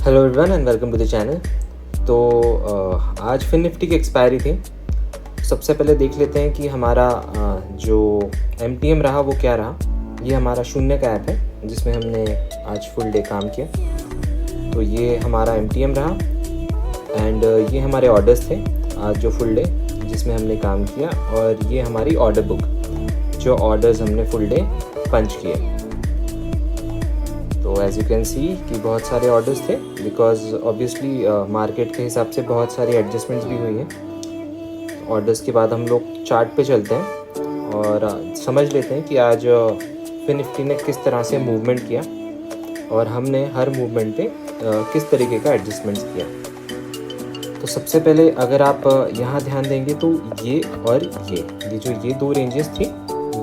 Hello everyone and welcome to the channel. तो आज fin Nifty की एक्सपायरी थी। सबसे पहले देख लेते हैं कि हमारा जो MTM रहा वो क्या रहा। ये हमारा शून्य का ऐप है जिसमें हमने आज फुल डे काम किया। तो ये हमारा MTM रहा एंड ये हमारे ऑर्डर्स थे आज जो फुल डे जिसमें हमने काम किया, और ये हमारी ऑर्डर बुक जो ऑर्डर्स हमने फुल डे पंच किए। तो एज़ यू कैन सी कि बहुत सारे ऑर्डर्स थे बिकॉज ऑब्वियसली मार्केट के हिसाब से बहुत सारी एडजस्टमेंट्स भी हुई हैं। ऑर्डर्स के बाद हम लोग चार्ट पे चलते हैं और समझ लेते हैं कि आज फिन निफ्टी ने किस तरह से मूवमेंट किया और हमने हर मूवमेंट पे किस तरीके का एडजस्टमेंट्स किया। तो सबसे पहले अगर आप यहाँ ध्यान देंगे तो ये और ये दो रेंजेस थी,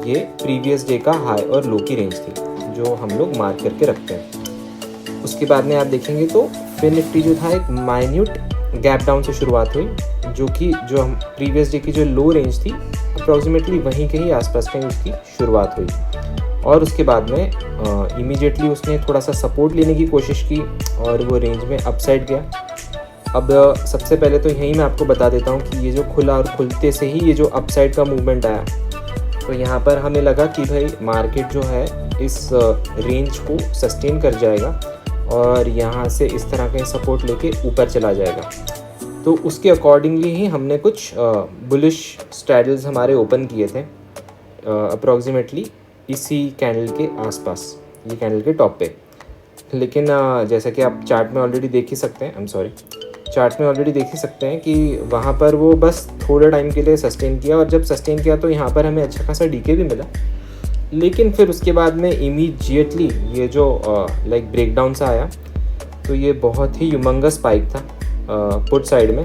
ये प्रीवियस डे का हाई और लो की रेंज थी जो हम लोग मार्क करके रखते हैं। उसके बाद में आप देखेंगे तो फिन निफ्टी जो था एक माइन्यूट गैप डाउन से शुरुआत हुई, जो हम प्रीवियस डे की जो लो रेंज थी अप्रॉक्सीमेटली वहीं के ही आसपास कहीं उसकी शुरुआत हुई, और उसके बाद में इमीडिएटली उसने थोड़ा सा सपोर्ट लेने की कोशिश की और वो रेंज में अपसाइड गया। अब सबसे पहले तो यहीं मैं आपको बता देता हूँ कि ये जो खुला और खुलते से ही ये जो अपसाइड का मूवमेंट आया, तो यहाँ पर हमें लगा कि भाई मार्केट जो है इस रेंज को सस्टेन कर जाएगा और यहाँ से इस तरह का सपोर्ट लेके ऊपर चला जाएगा। तो उसके अकॉर्डिंगली ही हमने कुछ बुलिश स्ट्रैडल्स हमारे ओपन किए थे अप्रॉक्सीमेटली इसी कैंडल के आसपास, ये कैंडल के टॉप पे। लेकिन जैसा कि आप चार्ट में ऑलरेडी देख ही सकते हैं कि वहाँ पर वो बस थोड़े टाइम के लिए सस्टेन किया, और जब सस्टेन किया तो यहाँ पर हमें अच्छा खासा डीके भी मिला। लेकिन फिर उसके बाद में इमीडिएटली ये जो लाइक ब्रेकडाउन सा आया, तो ये बहुत ही ह्यूमंगस स्पाइक था पुट साइड में।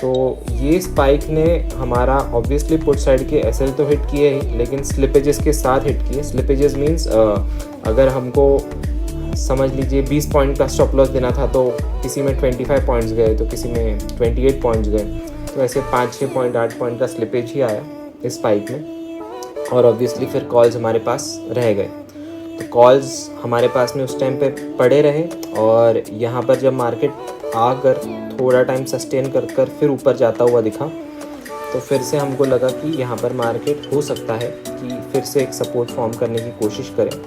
तो ये स्पाइक ने हमारा ऑब्वियसली पुट साइड के एसएल तो हिट किए ही, लेकिन स्लिपेजेस के साथ हिट किए। स्लिपेजेस मीन्स अगर हमको समझ लीजिए 20 पॉइंट का स्टॉप लॉस देना था तो किसी में 25 पॉइंट्स गए, तो किसी में 28 पॉइंट्स गए। तो ऐसे 5-6 पॉइंट 8 पॉइंट का स्लिपेज ही आया इस स्पाइक में, और ऑब्वियसली फिर कॉल्स हमारे पास रह गए। तो कॉल्स हमारे पास में उस टाइम पे पड़े रहे, और यहाँ पर जब मार्केट आकर थोड़ा टाइम सस्टेन कर फिर ऊपर जाता हुआ दिखा, तो फिर से हमको लगा कि यहाँ पर मार्केट हो सकता है कि फिर से एक सपोर्ट फॉर्म करने की कोशिश करें।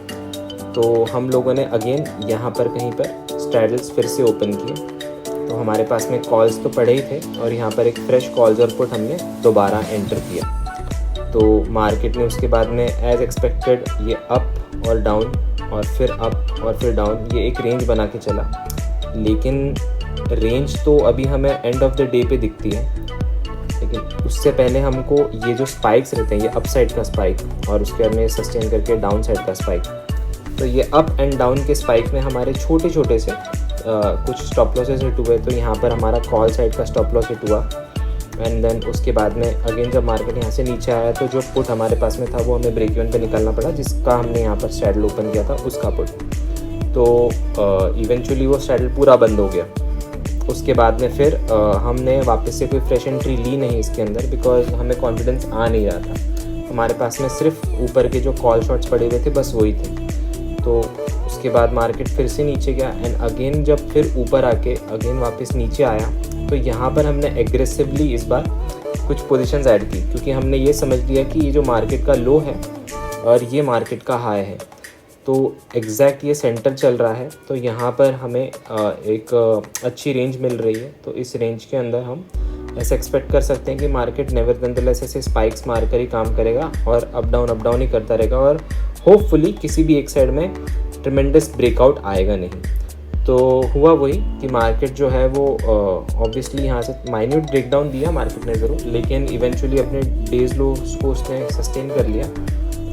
तो हम लोगों ने अगेन यहाँ पर कहीं पर स्ट्रैडल्स फिर से ओपन किए। तो हमारे पास में कॉल्स तो पड़े ही थे, और यहाँ पर एक फ्रेश कॉल्स और पुट हमने दोबारा एंटर किया। तो मार्केट ने उसके बाद में एज एक्सपेक्टेड ये अप और डाउन और फिर अप और फिर डाउन, ये एक रेंज बना के चला। लेकिन रेंज तो अभी हमें एंड ऑफ द डे पे दिखती है, लेकिन उससे पहले हमको ये जो स्पाइक्स रहते हैं, ये अप साइड का स्पाइक और उसके बाद में सस्टेन करके डाउन साइड का स्पाइक, तो ये अप एंड डाउन के स्पाइक में हमारे छोटे छोटे से कुछ स्टॉप लॉसेस हिट हुए। तो यहाँ पर हमारा कॉल साइड का स्टॉप लॉस हिट हुआ, एंड देन उसके बाद में अगेन जब मार्केट यहाँ से नीचे आया तो जो पुट हमारे पास में था वो हमें ब्रेक इवन पे निकालना पड़ा, जिसका हमने यहाँ पर स्ट्रैडल ओपन किया था उसका पुट। तो इवेंचुअली वो स्ट्रैडल पूरा बंद हो गया। उसके बाद में फिर हमने वापस से कोई फ्रेश एंट्री ली नहीं इसके अंदर, बिकॉज हमें कॉन्फिडेंस आ नहीं रहा था। हमारे पास में सिर्फ ऊपर के जो कॉल शॉट्स पड़े हुए थे बस वही थे। तो उसके बाद मार्केट फिर से नीचे गया, एंड अगेन जब फिर ऊपर आके अगेन वापस नीचे आया, तो यहाँ पर हमने एग्रेसिवली इस बार कुछ पोजीशंस ऐड की, क्योंकि हमने ये समझ लिया कि ये जो मार्केट का लो है और ये मार्केट का हाई है, तो एग्जैक्ट ये सेंटर चल रहा है। तो यहाँ पर हमें एक अच्छी रेंज मिल रही है। तो इस रेंज के अंदर हम ऐसे एक्सपेक्ट कर सकते हैं कि मार्केट नेवरदनलेस ऐसे स्पाइक्स मार कर ही काम करेगा और अप डाउन ही करता रहेगा, और होपफुली किसी भी एक साइड में ट्रिमेंडस ब्रेकआउट आएगा नहीं। तो हुआ वही कि मार्केट जो है वो ऑब्वियसली यहाँ से माइन्यूट ब्रेकडाउन दिया मार्केट ने ज़रूर, लेकिन इवेंचुअली अपने डेज लोस को उसने सस्टेन कर लिया।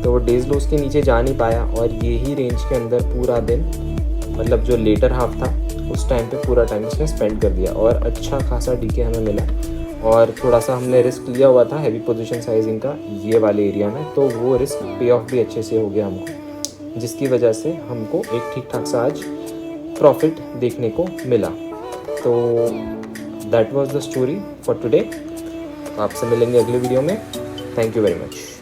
तो वो डेज लोस के नीचे जा नहीं पाया, और यही रेंज के अंदर पूरा दिन, मतलब जो लेटर हाफ था उस टाइम पे पूरा टाइम उसने स्पेंड कर दिया, और अच्छा खासा डीके हमें मिला। और थोड़ा सा हमने रिस्क लिया हुआ था हैवी पोजीशन साइजिंग का ये वाले एरिया में, तो वो रिस्क पे ऑफ भी अच्छे से हो गया हमको, जिसकी वजह से हमको एक ठीक ठाक सा आज प्रॉफिट देखने को मिला। तो that was the story for today. आपसे मिलेंगे अगले वीडियो में। Thank you very much.